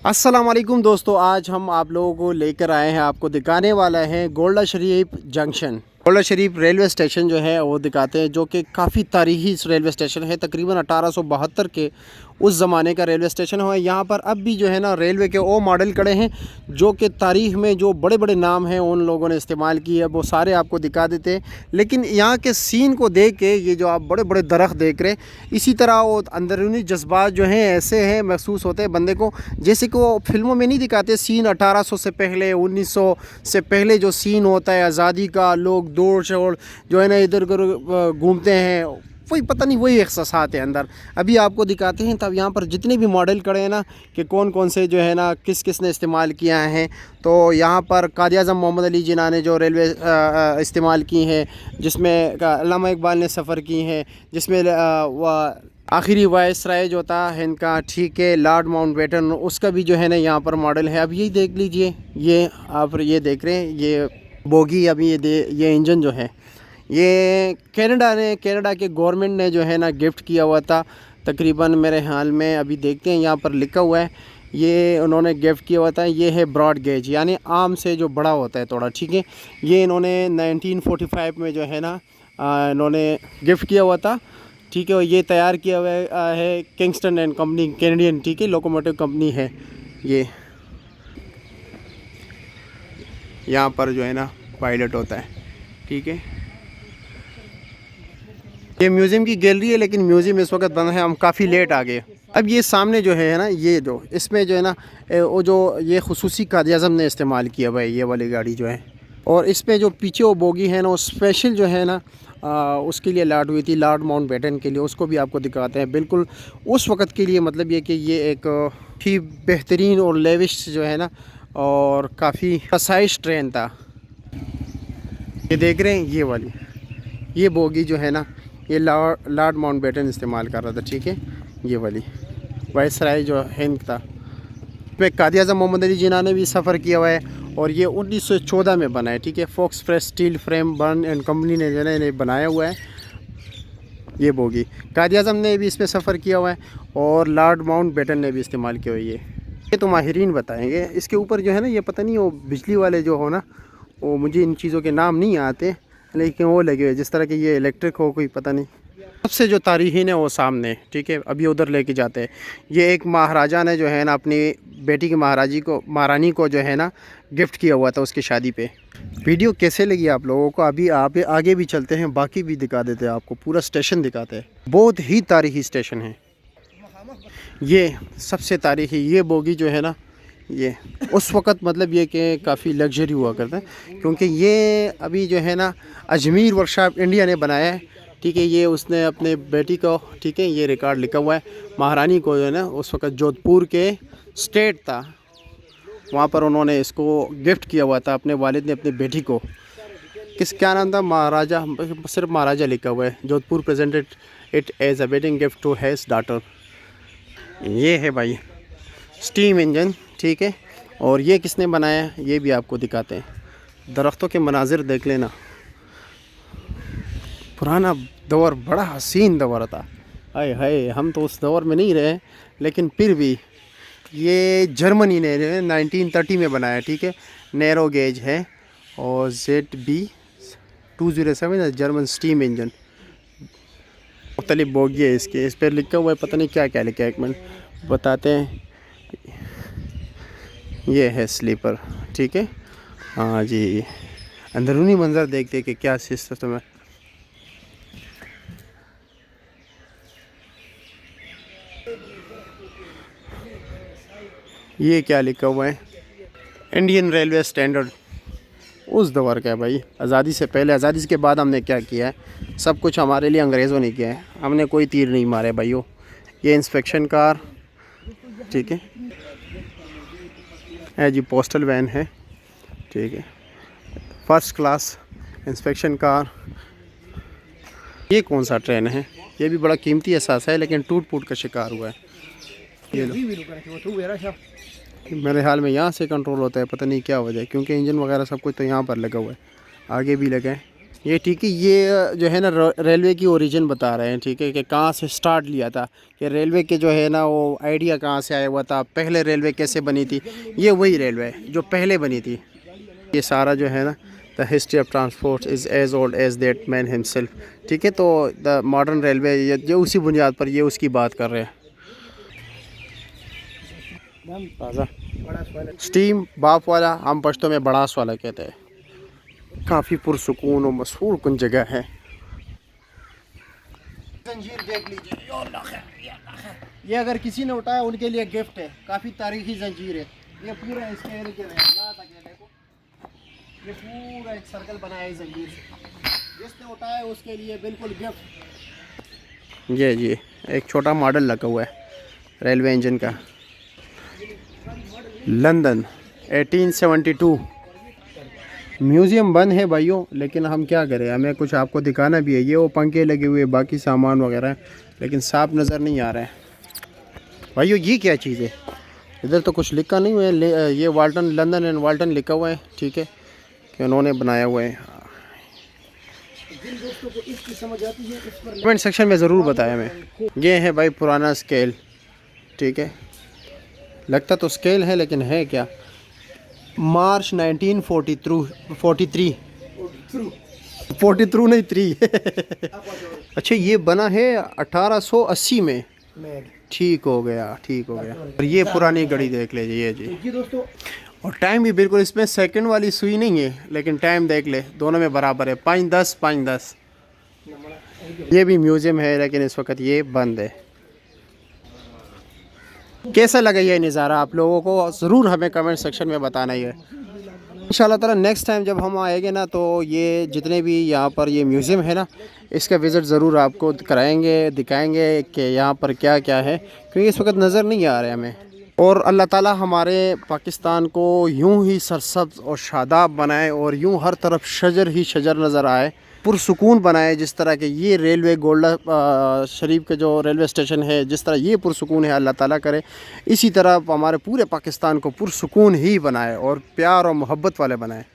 अस्सलाम वालेकुम दोस्तों, आज हम आप लोगों को लेकर आए हैं, आपको दिखाने वाला है गोल्डा शरीफ जंक्शन। गोल्डा शरीफ रेलवे स्टेशन जो है वो दिखाते हैं, जो कि काफ़ी तारीखी रेलवे स्टेशन है। तकरीबन 1872 के उस ज़माने का रेलवे स्टेशन है। यहाँ पर अब भी जो है ना रेलवे के वो मॉडल खड़े हैं जो कि तारीख़ में जो बड़े बड़े नाम हैं उन लोगों ने इस्तेमाल किए, वो सारे आपको दिखा देते हैं। लेकिन यहाँ के सीन को देख के, ये जो आप बड़े बड़े दरख्त देख रहे हैं, इसी तरह वो अंदरूनी जज्बात जो हैं ऐसे हैं, महसूस होते हैं बंदे को, जैसे कि वो फिल्मों में नहीं दिखाते सीन 1800 से पहले, 1900 से पहले जो सीन होता है आज़ादी का, लोग दौड़ शोड़ जो है ना इधर उधर घूमते हैं, वही पता नहीं वही एहसासात है अंदर। अभी आपको दिखाते हैं। तब यहाँ पर जितने भी मॉडल खड़े हैं ना, कि कौन कौन से जो है ना किस किस ने इस्तेमाल किया है। तो यहाँ पर कायद-ए-आज़म मोहम्मद अली जिन्ना ने जो रेलवे इस्तेमाल की हैं, जिसमें अल्लामा इकबाल ने सफ़र की हैं, जिसमें आखिरी वायसराय जो था हिंद का, ठीक है, लॉर्ड माउंटबेटन, उसका भी जो है ना यहाँ पर मॉडल है। अब यही देख लीजिए, ये आप ये देख रहे हैं, ये बोगी, अभी ये इंजन जो है ये कनाडा के गवर्नमेंट ने जो है ना गिफ्ट किया हुआ था तकरीबन, मेरे ख्याल में। अभी देखते हैं, यहाँ पर लिखा हुआ है, ये उन्होंने गिफ्ट किया हुआ था। ये है ब्रॉड गेज, यानी आम से जो बड़ा होता है थोड़ा, ठीक है। ये इन्होंने 1945 में जो है ना इन्होंने गिफ्ट किया हुआ था, ठीक है। और ये तैयार किया हुआ है किंगस्टन एंड कंपनी, कैनेडियन, ठीक है, लोकोमोटिव कंपनी है ये। यहाँ पर जो है ना पायलट होता है, ठीक है। ये म्यूज़ियम की गैलरी है, लेकिन म्यूज़ियम इस वक्त बंद है, हम काफ़ी लेट आ गए। अब ये सामने जो है ना, ये जो इसमें जो है ना वो जो ये खुसूसी कायद-ए-आज़म ने इस्तेमाल किया हुआ है, ये वाली गाड़ी जो है। और इसमें जो पीछे वो बोगी है ना, वो स्पेशल जो है ना उसके लिए लाट हुई थी, लॉर्ड माउंटबेटन के लिए। उसको भी आपको दिखाते हैं, बिल्कुल उस वक़्त के लिए। मतलब ये कि ये एक ही बेहतरीन और लेविश जो है ना, और काफ़ी आसाइश ट्रेन था। ये देख रहे हैं, ये वाली ये बोगी जो है ना, ये लॉर्ड माउंटबेटन इस्तेमाल कर रहा था, ठीक है। ये वाली वायसराय जो हिंद था, इसमें कायद-ए-आज़म मोहम्मद अली जिन्ना ने भी सफ़र किया हुआ है। और ये 1914 में बना है, ठीक है। Fox Press Steel Frame Burn and Company ने जो है बनाया हुआ है ये बोगी। कायद-ए-आज़म ने भी इसमें सफ़र किया हुआ है, और लॉर्ड माउंटबेटन ने भी इस्तेमाल किया हुआ है। ये तो माहिरीन बताएंगे। इसके ऊपर जो है ना, ये पता नहीं वो बिजली वाले जो हो ना, वो मुझे इन चीज़ों के नाम नहीं आते, लेकिन वो लगे हुए जिस तरह के ये इलेक्ट्रिक हो, कोई पता नहीं। सबसे जो तारीखी है वो सामने, ठीक है, अभी उधर लेके जाते हैं। ये एक महाराजा ने जो है ना अपनी बेटी की महारानी को जो है ना गिफ्ट किया हुआ था उसकी शादी पे। वीडियो कैसे लगी आप लोगों को? अभी आप आगे भी चलते हैं, बाकी भी दिखा देते हैं, आपको पूरा स्टेशन दिखाते हैं। बहुत ही तारीखी स्टेशन है ये, सबसे तारीखी। ये बोगी जो है ना, ये उस वक़्त मतलब ये कि काफ़ी लग्जरी हुआ करता है, क्योंकि ये अभी जो है ना अजमेर वर्कशॉप इंडिया ने बनाया है, ठीक है। ये उसने अपने बेटी को, ठीक है, ये रिकॉर्ड लिखा हुआ है, महारानी को जो है ना उस वक़्त जोधपुर के स्टेट था, वहाँ पर उन्होंने इसको गिफ्ट किया हुआ था अपने वालिद ने अपनी बेटी को। क्या नाम था? महाराजा, सिर्फ महाराजा लिखा हुआ है। Jodhpur presented it as a wedding gift to his daughter. ये है भाई स्टीम इंजन, ठीक है। और ये किसने बनाया है ये भी आपको दिखाते हैं। दरख्तों के मनाजिर देख लेना, पुराना दौर बड़ा हसीन दौर था। हाय हाय, हम तो उस दौर में नहीं रहे, लेकिन फिर भी ये जर्मनी ने 1930 में बनाया, ठीक है। नैरो गेज है, और ZB207 जर्मन स्टीम इंजन। मुख्तलिफ बोगी है इसके, इस पर लिखा हुआ है, पता नहीं क्या क्या लिखा है, एक मिनट बताते हैं। ये है स्लीपर, ठीक है। हाँ जी, अंदरूनी मंजर देखते कि क्या सिस्टम है। ये क्या लिखा हुआ है? Indian railway standard. उस दौर का है भाई, आज़ादी से पहले। आज़ादी के बाद हमने क्या किया है? सब कुछ हमारे लिए अंग्रेज़ों ने किया है, हमने कोई तीर नहीं मारे भाइयों। ये इंस्पेक्शन कार, ठीक है जी, पोस्टल वैन है, ठीक है, फर्स्ट क्लास इंस्पेक्शन कार। ये कौन सा ट्रेन है? ये भी बड़ा कीमती एहसास है, लेकिन टूट फूट का शिकार हुआ है। ये मेरे ख्याल में यहाँ से कंट्रोल होता है, पता नहीं क्या वजह है, क्योंकि इंजन वगैरह सब कुछ तो यहाँ पर लगा हुआ है, आगे भी लगा है। ये ठीक है, ये जो है ना रेलवे की ओरिजिन बता रहे हैं, ठीक है, कि कहाँ से स्टार्ट लिया था, कि रेलवे के जो है ना वो आइडिया कहाँ से आया हुआ था, पहले रेलवे कैसे बनी थी। ये वही रेलवे है जो पहले बनी थी। ये सारा जो है ना, the history of transport is as old as that man himself, ठीक है। तो द मॉडर्न रेलवे ये जो उसी बुनियाद पर ये उसकी बात कर रहे हैं। ताज़ा स्टीम बाप वाला, हम पश्तो में बड़ास वाला कहते हैं। काफ़ी पुरसुकून और मशहूर कुन जगह है। जंजीर देख लीजिए, ये अगर किसी ने उठाया उनके लिए गिफ्ट है। काफ़ी तारीखी जंजीर है। ये पूरा इसके इर्द गिर्द है, यहाँ तक है, देखो ये पूरा एक सर्कल बनाया है जंजीर से। जिसने उठाया उसके लिए बिल्कुल गिफ्ट। ये एक छोटा मॉडल लगा हुआ है रेलवे इंजन का। लंदन 1872। म्यूज़ियम बंद है भाइयों, लेकिन हम क्या करें, हमें कुछ आपको दिखाना भी है। ये वो पंखे लगे हुए, बाकी सामान वगैरह, लेकिन साफ नज़र नहीं आ रहा है भाइयों। ये क्या चीज़ है? इधर तो कुछ लिखा नहीं हुआ है। ये वाल्टन, लंदन एंड वाल्टन लिखा हुआ है, ठीक है, कि उन्होंने बनाया हुआ है। कमेंट सेक्शन में ज़रूर बताया हमें। ये है भाई पुराना स्केल, ठीक है, लगता तो स्केल है लेकिन है क्या। मार्च 1943 नहीं 3 अच्छा, ये बना है 1880 में। ठीक हो गया। और ये पुरानी घड़ी देख लीजिए, ये जी दोस्तों। और टाइम भी बिल्कुल इसमें सेकंड वाली सुई नहीं है, लेकिन टाइम देख ले, दोनों में बराबर है, 5:10। ये भी म्यूज़ियम है, लेकिन इस वक्त ये बंद है। कैसा लगा ये नज़ारा आप लोगों को, ज़रूर हमें कमेंट सेक्शन में बताना ही है। इंशाल्लाह ताला नेक्स्ट टाइम जब हम आएंगे ना, तो ये जितने भी यहाँ पर ये म्यूज़ियम है ना, इसका विज़िट ज़रूर आपको कराएंगे, दिखाएंगे कि यहाँ पर क्या क्या है, क्योंकि इस वक्त नज़र नहीं आ रहा है हमें। और अल्लाह ताला हमारे पाकिस्तान को यूं ही सरसब्ज़ और शादाब बनाए, और यूं हर तरफ शजर ही शजर नज़र आए, पुरसुकून बनाए। जिस तरह के ये रेलवे गोल्डा शरीफ के जो रेलवे स्टेशन है, जिस तरह ये पुरसुकून है, अल्लाह ताला करे इसी तरह हमारे पूरे पाकिस्तान को पुरसुकून ही बनाए और प्यार और मोहब्बत वाले बनाए।